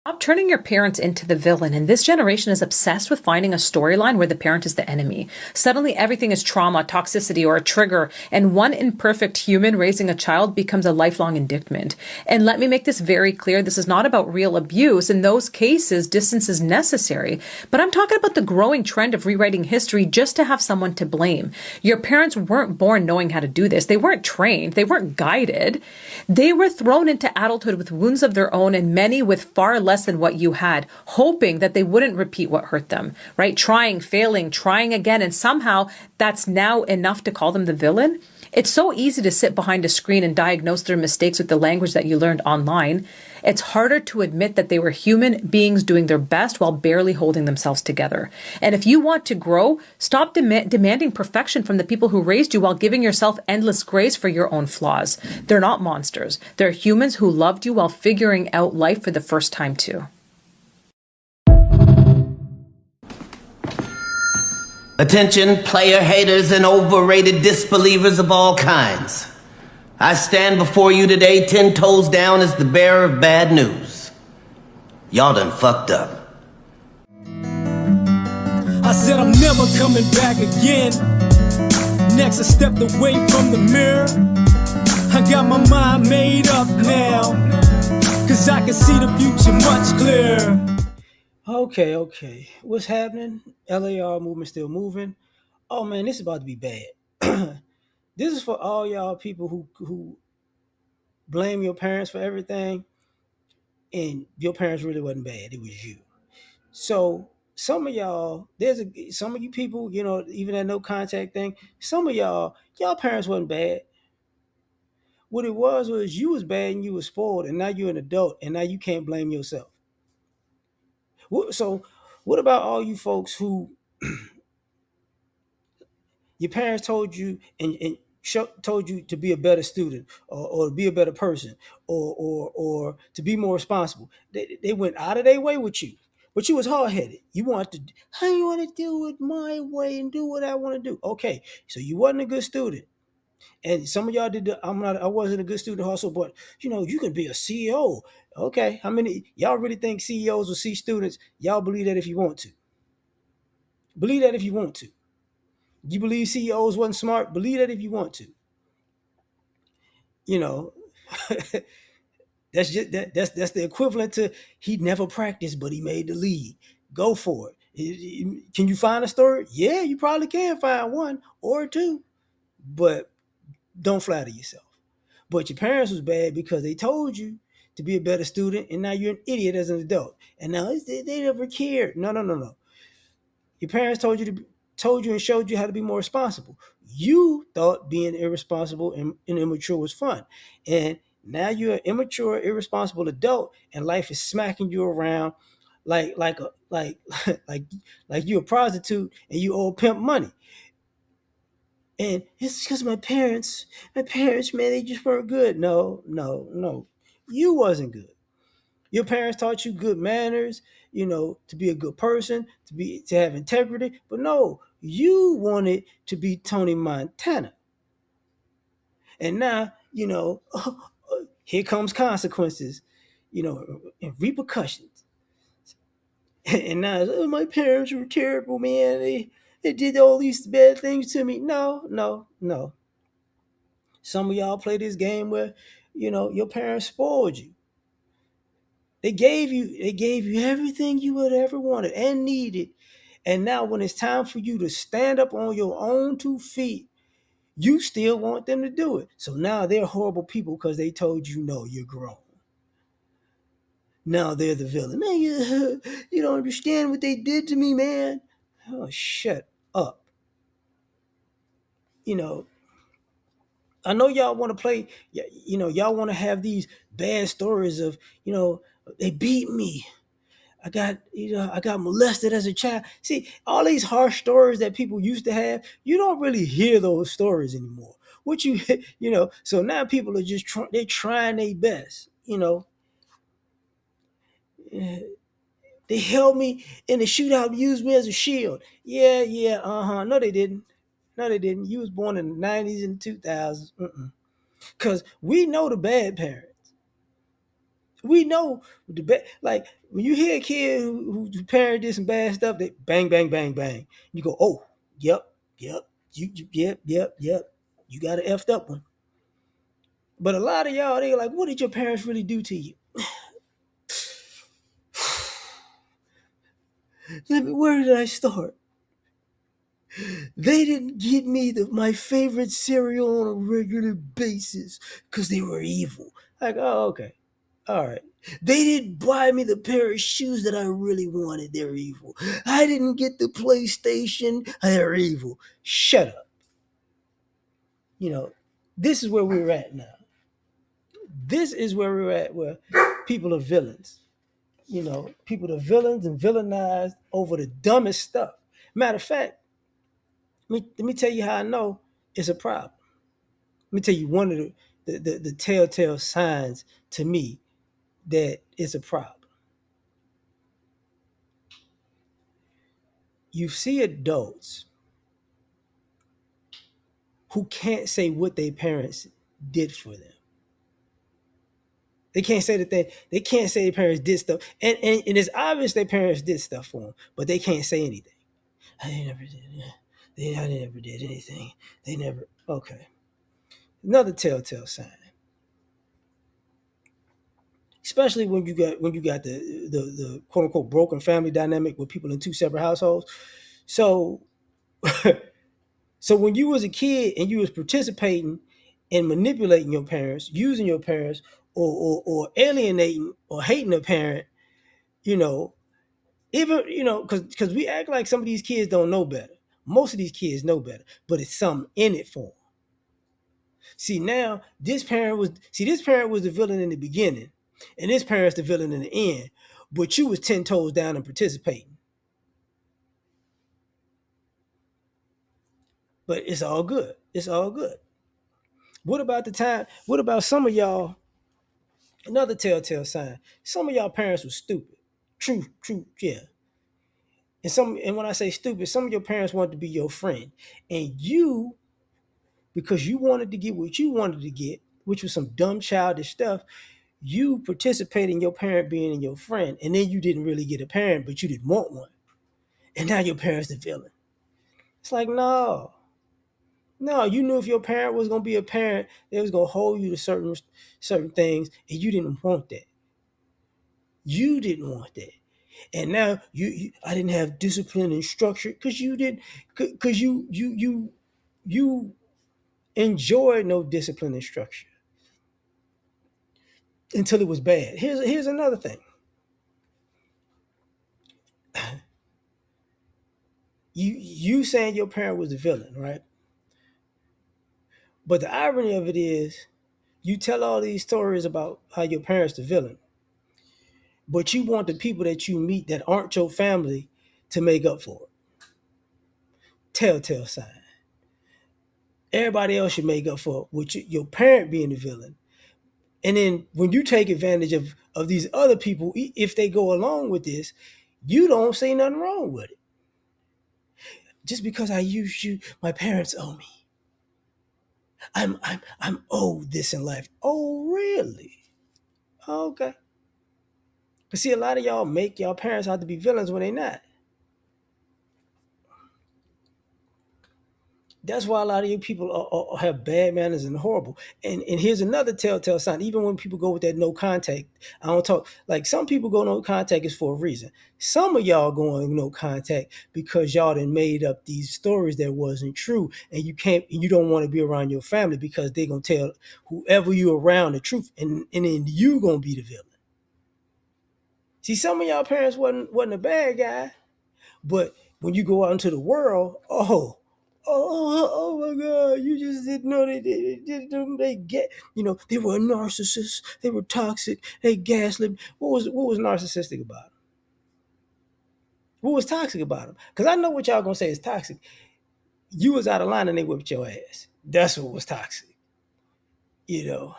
Stop turning your parents into the villain, and this generation is obsessed with finding a storyline where the parent is the enemy. Suddenly, everything is trauma, toxicity, or a trigger, and one imperfect human raising a child becomes a lifelong indictment. And let me make this very clear, this is not about real abuse. In those cases, distance is necessary. But I'm talking about the growing trend of rewriting history just to have someone to blame. Your parents weren't born knowing how to do this. They weren't trained. They weren't guided. They were thrown into adulthood with wounds of their own, and many with far less than what you had, hoping that they wouldn't repeat what hurt them, right? Trying, failing, trying again, and somehow that's now enough to call them the villain. It's so easy to sit behind a screen and diagnose their mistakes with the language that you learned online. It's harder to admit that they were human beings doing their best while barely holding themselves together. And if you want to grow, stop demanding perfection from the people who raised you while giving yourself endless grace for your own flaws. They're not monsters. They're humans who loved you while figuring out life for the first time too. Attention, player haters and overrated disbelievers of all kinds. I stand before you today 10 toes down as the bearer of bad news. Y'all done fucked up. I said I'm never coming back again. Next I stepped away from the mirror. I got my mind made up now, cause I can see the future much clearer. Okay. What's happening? L.A.R. movement still moving. Oh man, this is about to be bad. This is for all y'all people who blame your parents for everything, and your parents really wasn't bad. It was you. So some of y'all, some of you people, even that no contact thing. Some of y'all parents wasn't bad. What it was you was bad and you was spoiled, and now you're an adult, and now you can't blame yourself. So what about all you folks who your parents told you and told you to be a better student, or to be a better person, or to be more responsible? They went out of their way with you, but you was hard headed. You wanted to, I want to do it my way and do what I want to do. Okay, so you wasn't a good student, and some of y'all did. I wasn't a good student also, but you can be a CEO. Okay, how many y'all really think CEOs will see students? Y'all believe that if you want to. Believe that if you want to. You believe CEOs wasn't smart? Believe that if you want to. You know, that's just that's the equivalent to he never practiced, but he made the league. Go for it. Can you find a story? Yeah, you probably can find one or two, but don't flatter yourself. But your parents was bad because they told you to be a better student, and now you're an idiot as an adult. And now they never cared. No. Your parents told you and showed you how to be more responsible. You thought being irresponsible and immature was fun, and now you're an immature, irresponsible adult, and life is smacking you around like like you're a prostitute and you owe a pimp money. And it's because my parents, man, they just weren't good. No, you wasn't good. Your parents taught you good manners, to be a good person, to have integrity. But no, you wanted to be Tony Montana. And now, here comes consequences, and repercussions. And now, oh, my parents were terrible, man. They did all these bad things to me. No. Some of y'all play this game where, your parents spoiled you. They gave you everything you would ever wanted and needed. And now when it's time for you to stand up on your own 2 feet, you still want them to do it. So now they're horrible people because they told you no, you're grown. Now they're the villain. Man, you don't understand what they did to me, man. Oh, shut up. You know, I know y'all want to play, y'all want to have these bad stories of, they beat me. I got molested as a child. See, all these harsh stories that people used to have, you don't really hear those stories anymore. What you, so now people are just they're trying their best. They held me in the shootout, used me as a shield. Yeah, No, they didn't. No, they didn't. You was born in the 90s and 2000s. Because we know the bad parents. We know like when you hear a kid whose parent did some bad stuff, they bang, bang, bang, bang. You go, oh, yep, yep, yep, yep, yep. You got an effed up one. But a lot of y'all, they like, what did your parents really do to you? Where did I start? They didn't get me my favorite cereal on a regular basis because they were evil. Like, oh, okay. All right. They didn't buy me the pair of shoes that I really wanted. They're evil. I didn't get the PlayStation. They're evil. Shut up. You know, this is where we're at now. This is where we're at, where people are villains. You know, people are villains and villainized over the dumbest stuff. Matter of fact, let me tell you how I know it's a problem. Let me tell you one of the telltale signs to me that it's a problem. You see adults who can't say what their parents did for them. They can't say that they can't say their parents did stuff, and it's obvious their parents did stuff for them, but they can't say anything. I never did. I never did anything. They never. Okay. Another telltale sign, especially when you got the quote unquote broken family dynamic with people in two separate households. So so when you was a kid and you was participating in manipulating your parents, using your parents, or alienating or hating a parent, you know, even because we act like some of these kids don't know better. Most of these kids know better, but it's something in it for them. See, now this parent was the villain in the beginning, and this parent's the villain in the end. But you was 10 toes down and participating. But it's all good. It's all good. What about the time? What about some of y'all? Another telltale sign. Some of y'all parents were stupid. True, yeah. And when I say stupid, some of your parents wanted to be your friend. And you, because you wanted to get what you wanted to get, which was some dumb childish stuff, you participated in your parent being in your friend, and then you didn't really get a parent, but you didn't want one. And now your parent's the villain. It's like, no. No, you knew if your parent was gonna be a parent, they was gonna hold you to certain things, and you didn't want that. You didn't want that. And now I didn't have discipline and structure because you did because you enjoyed no discipline and structure until it was bad. Here's another thing. You saying your parent was the villain, right? But the irony of it is, you tell all these stories about how your parents the villain, but you want the people that you meet that aren't your family to make up for it. Telltale sign. Everybody else should make up for it with your parent being the villain. And then when you take advantage of these other people, if they go along with this, you don't say nothing wrong with it. Just because I used you, my parents owe me. I'm owed this in life. Oh, really? Okay. But see, a lot of y'all make y'all parents out to be villains when they're not. That's why a lot of you people have bad manners and horrible. And here's another telltale sign. Even when people go with that no contact, I don't talk. Like, some people go no contact is for a reason. Some of y'all going no contact because y'all done made up these stories that wasn't true, and you don't want to be around your family because they gonna tell whoever you around the truth, and then you gonna be the villain. See, some of y'all parents wasn't a bad guy, but when you go out into the world, oh my God, you just didn't know they get, they were narcissists, they were toxic, they gaslit. What was narcissistic about them? What was toxic about them? Because I know what y'all gonna say is toxic. You was out of line and they whipped your ass. That's what was toxic. You know,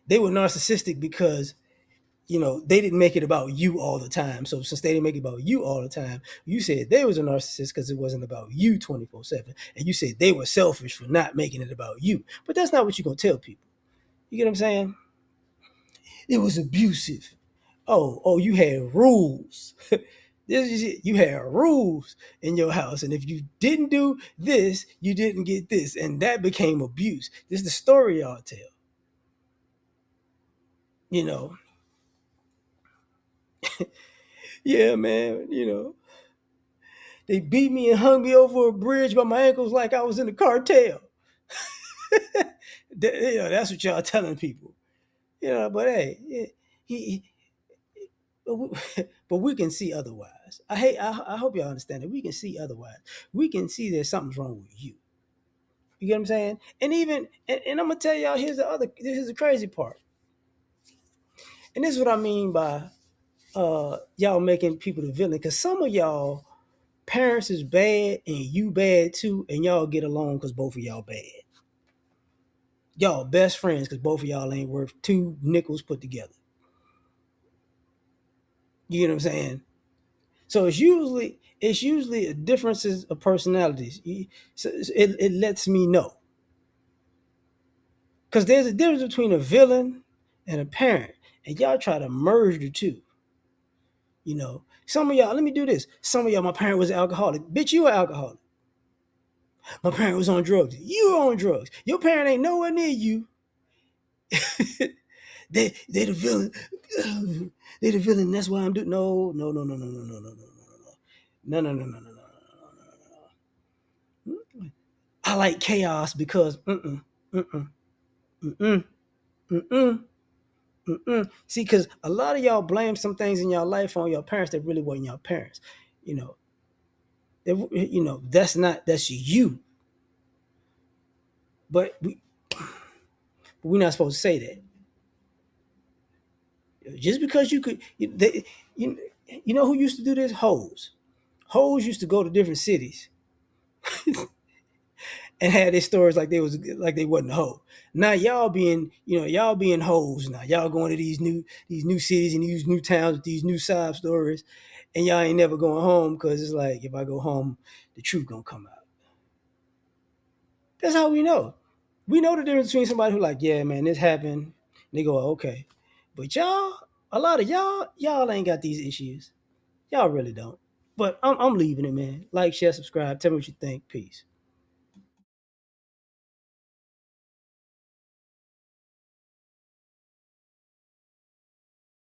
they were narcissistic because they didn't make it about you all the time. So since they didn't make it about you all the time, you said they was a narcissist because it wasn't about you 24/7. And you said they were selfish for not making it about you. But that's not what you're going to tell people. You get what I'm saying? It was abusive. Oh, you had rules. This is it. You had rules in your house, and if you didn't do this, you didn't get this, and that became abuse. This is the story y'all tell. You know, yeah, man. They beat me and hung me over a bridge by my ankles like I was in the cartel. That's what y'all telling people. But hey, he but we, but we can see otherwise. I hope y'all understand that we can see otherwise. We can see that something's wrong with you. You get what I'm saying? And even and I'm gonna tell y'all here's the crazy part. And this is what I mean by y'all making people the villain. Cause some of y'all parents is bad and you bad too, and y'all get along because both of y'all bad. Y'all best friends because both of y'all ain't worth two nickels put together. You get what I'm saying? So it's usually differences of personalities. So it lets me know because there's a difference between a villain and a parent, and y'all try to merge the two. Some of y'all. Let me do this. Some of y'all, my parent was an alcoholic. Bitch, you an alcoholic. My parent was on drugs. You were on drugs. Your parent ain't nowhere near you. They the villain. They the villain. That's why I'm doing. No, no, no, no, no, no, no, no, no, no, no, no, no, no, no, no. I like chaos because mm-mm, mm-mm, mm-mm, mm-mm. See, because a lot of y'all blame some things in your life on your parents that really weren't your parents. You know, that's you. But we're not supposed to say that. Just because you, you know who used to do this? Hoes. Hoes used to go to different cities and had their stories like they wasn't a hoe. Now y'all being hoes now. Y'all going to these new cities and these new towns with these new sob stories, and y'all ain't never going home because it's like if I go home, the truth gonna come out. That's how we know. We know the difference between somebody who like, yeah, man, this happened. And they go, okay. But y'all, a lot of y'all ain't got these issues. Y'all really don't. But I'm leaving it, man. Like, share, subscribe. Tell me what you think. Peace.